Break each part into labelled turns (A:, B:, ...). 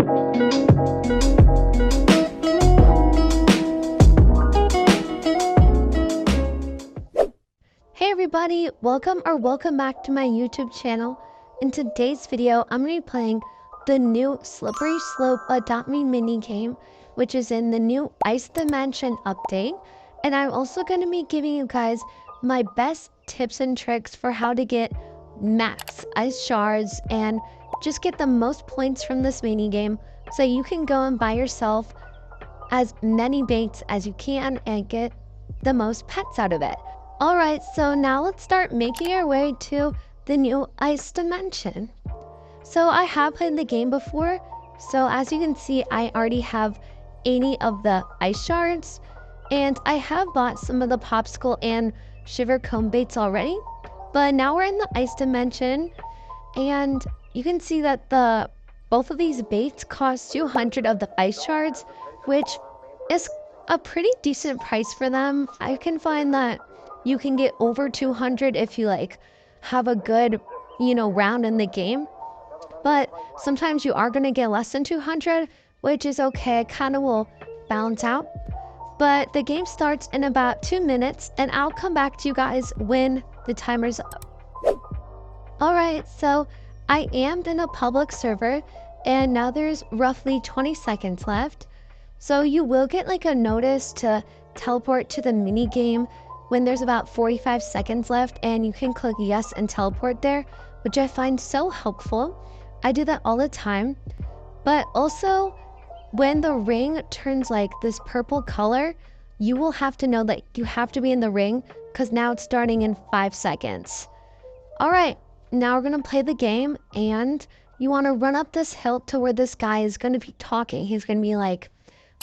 A: Hey everybody, welcome back to my YouTube channel. In today's video, I'm going to be playing the new Slippery Slope Adopt Me mini game, which is in the new Ice Dimension update. And I'm also going to be giving you guys my best tips and tricks for how to get max ice shards and just get the most points from this mini game so you can go and buy yourself as many baits as you can and get the most pets out of it. Alright, so now let's start making our way to the new Ice Dimension. So I have played the game before, so as you can see, I already have 80 of the ice shards, and I have bought some of the popsicle and shiver cone baits already. But now we're in the Ice Dimension, and you can see that both of these baits cost 200 of the ice shards, which is a pretty decent price for them. I can find that you can get over 200 if you have a good, round in the game. But sometimes you are going to get less than 200, which is okay. It kind of will balance out. But the game starts in about 2 minutes, and I'll come back to you guys when the timer's up. Alright, so I am in a public server, and now there's roughly 20 seconds left. So you will get a notice to teleport to the mini game when there's about 45 seconds left, and you can click yes and teleport there, which I find so helpful. I do that all the time. But also, when the ring turns this purple color, you will have to know that you have to be in the ring, because now it's starting in 5 seconds. Alright, now we're going to play the game, and you want to run up this hill to where this guy is going to be talking. He's going to be like,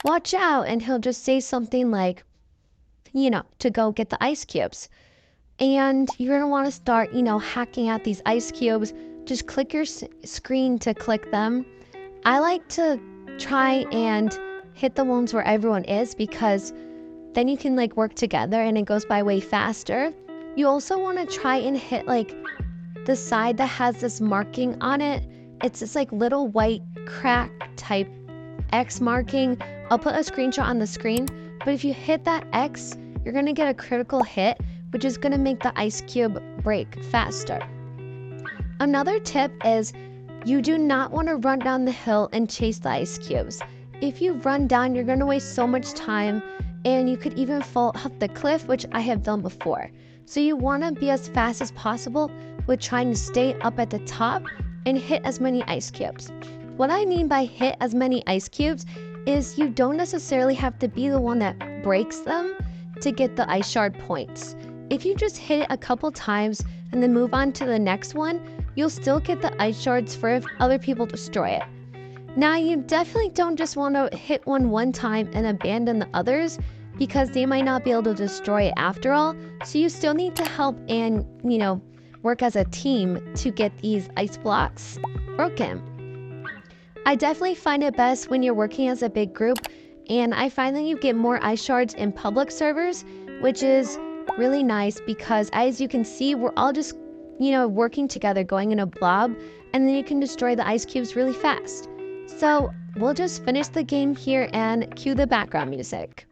A: watch out, and he'll just say something like, to go get the ice cubes. And you're going to want to start, hacking out these ice cubes. Just click your screen to click them. I like to try and hit the ones where everyone is, because then you can work together and it goes by way faster. You also want to try and hit the side that has this marking on it. It's this little white crack type X marking. I'll put a screenshot on the screen, but if you hit that X, you're going to get a critical hit, which is going to make the ice cube break faster. Another tip is you do not want to run down the hill and chase the ice cubes. If you run down, you're going to waste so much time, and you could even fall off the cliff, which I have done before. So you want to be as fast as possible with trying to stay up at the top and hit as many ice cubes. What I mean by hit as many ice cubes is you don't necessarily have to be the one that breaks them to get the ice shard points. If you just hit it a couple times and then move on to the next one, you'll still get the ice shards for if other people destroy it. Now, you definitely don't just want to hit one time and abandon the others, because they might not be able to destroy it after all. So you still need to help and, work as a team to get these ice blocks broken. I definitely find it best when you're working as a big group, and I find that you get more ice shards in public servers, which is really nice because, as you can see, we're all just, working together, going in a blob, and then you can destroy the ice cubes really fast. So we'll just finish the game here and cue the background music.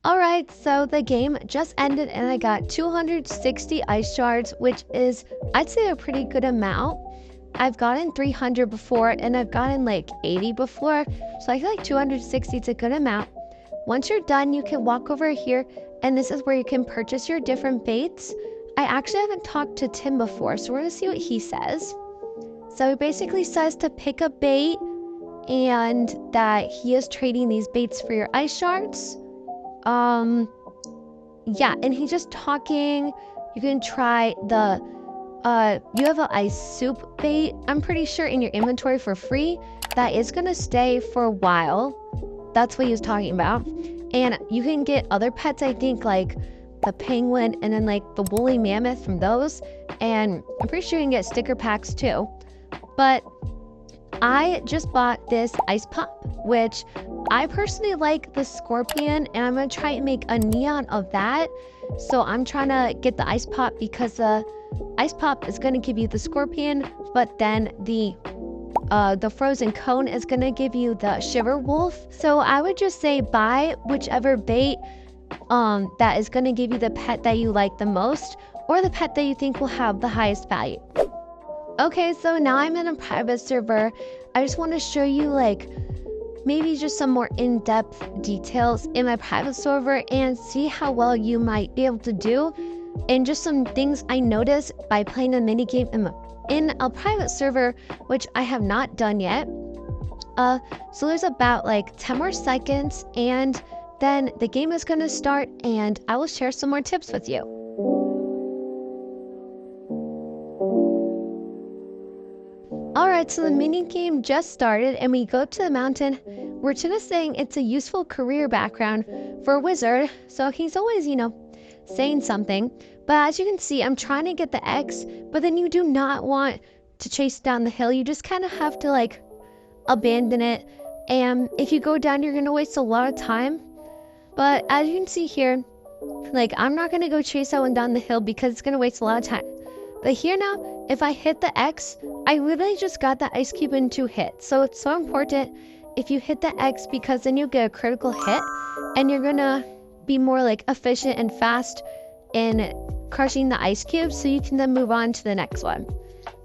A: Alright, so the game just ended and I got 260 ice shards, which is, I'd say, a pretty good amount. I've gotten 300 before, and I've gotten 80 before, so I feel 260 is a good amount. Once you're done, you can walk over here, and this is where you can purchase your different baits. I actually haven't talked to Tim before, so we're going to see what he says. So he basically says to pick a bait, and that he is trading these baits for your ice shards. Yeah, and he's just talking. You can try the you have an ice soup bait, I'm pretty sure, in your inventory for free. That is gonna stay for a while. That's what he was talking about. And you can get other pets, I think, like the penguin and then the woolly mammoth from those. And I'm pretty sure you can get sticker packs too. But I just bought this ice pop, which I personally like the scorpion, and I'm going to try and make a neon of that. So I'm trying to get the ice pop because the ice pop is going to give you the scorpion, but then the frozen cone is going to give you the shiver wolf. So I would just say buy whichever bait that is going to give you the pet that you like the most, or the pet that you think will have the highest value. Okay, so now I'm in a private server. I just want to show you like maybe just some more in-depth details in my private server and see how well you might be able to do, and just some things I noticed by playing a minigame in a private server, which I have not done yet. So there's about like 10 more seconds, and then the game is going to start, and I will share some more tips with you. Alright, so the mini game just started, and we go up to the mountain. We're just saying it's a useful career background for a wizard, so he's always, saying something. But as you can see, I'm trying to get the X, but then you do not want to chase down the hill. You just kind of have to like abandon it, and if you go down, you're going to waste a lot of time. But as you can see here, like I'm not going to go chase that one down the hill because it's going to waste a lot of time. But here now, if I hit the X, I literally just got the ice cube in 2 hits. So it's so important if you hit the X, because then you get a critical hit and you're gonna be more like efficient and fast in crushing the ice cube, so you can then move on to the next one.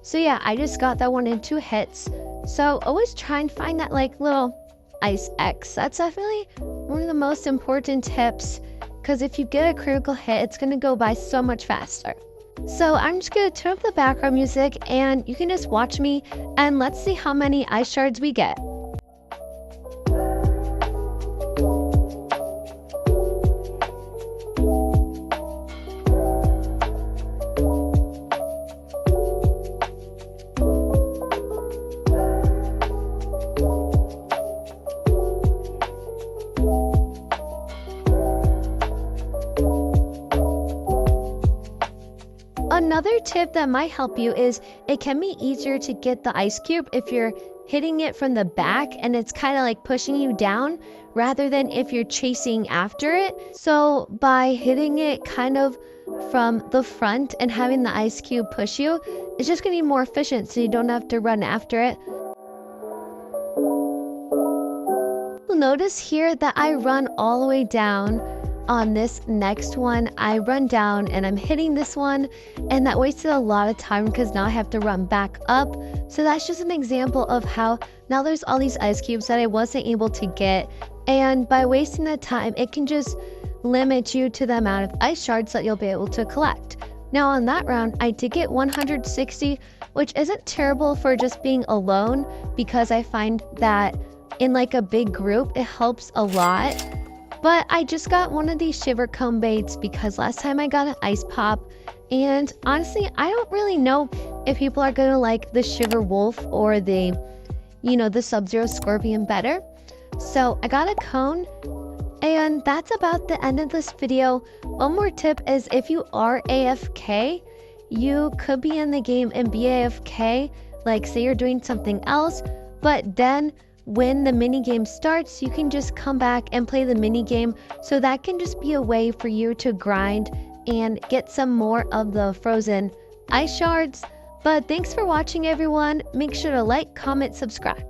A: So yeah, I just got that one in 2 hits. So always try and find that like little ice X. That's definitely one of the most important tips, because if you get a critical hit, it's gonna go by so much faster. So I'm just going to turn up the background music, and you can just watch me, and let's see how many ice shards we get. Another tip that might help you is it can be easier to get the ice cube if you're hitting it from the back and it's kind of like pushing you down, rather than if you're chasing after it. So by hitting it kind of from the front and having the ice cube push you, it's just going to be more efficient, so you don't have to run after it. You'll notice here that I run all the way down. On this next one, I run down and I'm hitting this one, and that wasted a lot of time because now I have to run back up. So that's just an example of how now there's all these ice cubes that I wasn't able to get, and by wasting the time, it can just limit you to the amount of ice shards that you'll be able to collect. Now on that round, I did get 160, which isn't terrible for just being alone, because I find that in like a big group, it helps a lot. But I just got one of these shiver cone baits because last time I got an ice pop, and honestly, I don't really know if people are gonna like the shiver wolf or the, the Sub-Zero scorpion better. So I got a cone, and that's about the end of this video. One more tip is if you are AFK, you could be in the game and be AFK, like say you're doing something else, but then when the mini game starts, you can just come back and play the mini game. So that can just be a way for you to grind and get some more of the frozen ice shards. But thanks for watching, everyone. Make sure to like, comment, subscribe.